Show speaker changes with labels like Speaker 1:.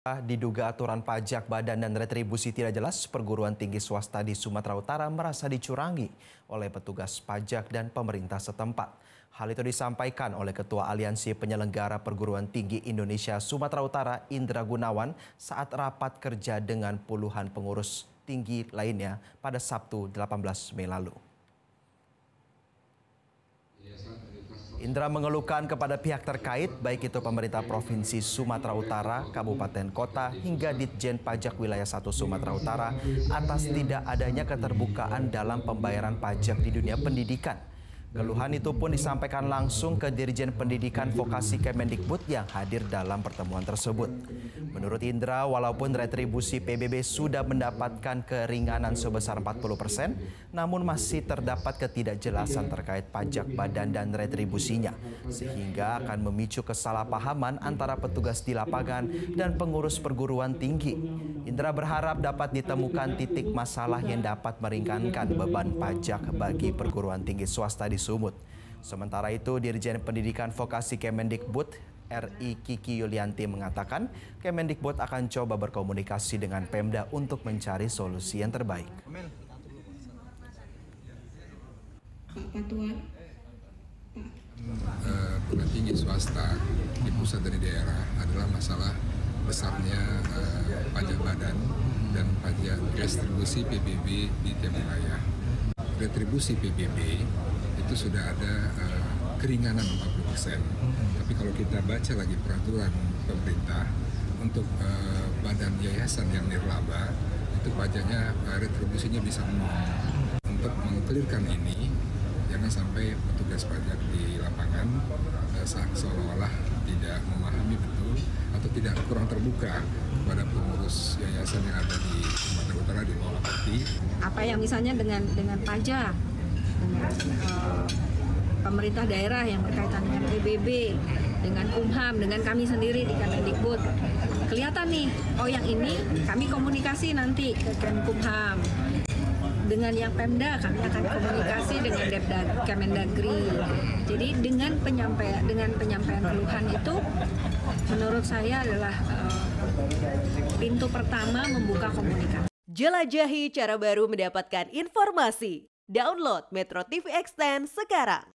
Speaker 1: Diduga aturan pajak badan dan retribusi tidak jelas, perguruan tinggi swasta di Sumatera Utara merasa dicurangi oleh petugas pajak dan pemerintah setempat. Hal itu disampaikan oleh Ketua Aliansi Penyelenggara Perguruan Tinggi Indonesia Sumatera Utara, Indra Gunawan, saat rapat kerja dengan puluhan pengurus tinggi lainnya pada Sabtu 18 Mei lalu. Indra mengeluhkan kepada pihak terkait, baik itu pemerintah Provinsi Sumatera Utara, Kabupaten Kota, hingga Ditjen Pajak Wilayah 1 Sumatera Utara atas tidak adanya keterbukaan dalam pembayaran pajak di dunia pendidikan. Keluhan itu pun disampaikan langsung ke Dirjen Pendidikan Vokasi Kemendikbud yang hadir dalam pertemuan tersebut. Menurut Indra, walaupun retribusi PBB sudah mendapatkan keringanan sebesar 40%, namun masih terdapat ketidakjelasan terkait pajak badan dan retribusinya, sehingga akan memicu kesalahpahaman antara petugas di lapangan dan pengurus perguruan tinggi. Indra berharap dapat ditemukan titik masalah yang dapat meringankan beban pajak bagi perguruan tinggi swasta di Sumut. Sementara itu, Dirjen Pendidikan Vokasi Kemendikbud RI Kiki Yulianti mengatakan Kemendikbud akan coba berkomunikasi dengan Pemda untuk mencari solusi yang terbaik.
Speaker 2: Perguruan tinggi swasta di pusat dan di daerah adalah masalah besarnya pajak badan dan pajak retribusi PBB di tiap wilayah. Retribusi PBB itu sudah ada keringanan 40%. Tapi kalau kita baca lagi peraturan pemerintah untuk badan yayasan yang nirlaba, itu pajaknya retribusinya bisa nol. Untuk mengklirkan ini, jangan sampai petugas pajak di lapangan seolah-olah tidak memahami betul atau tidak kurang terbuka kepada pengurus yayasan yang ada di Sumatera Utara di bawah Bupati.
Speaker 3: Apa yang misalnya dengan pajak, dengan pemerintah daerah yang berkaitan dengan PBB, dengan Kumham, dengan kami sendiri di Kemendikbud. Kelihatan nih, oh yang ini kami komunikasi nanti ke Kumham. Dengan yang Pemda kami akan komunikasi dengan Kemendagri. Jadi dengan penyampaian keluhan itu menurut saya adalah pintu pertama membuka komunikasi.
Speaker 4: Jelajahi cara baru mendapatkan informasi. Download Metro TV Extend sekarang.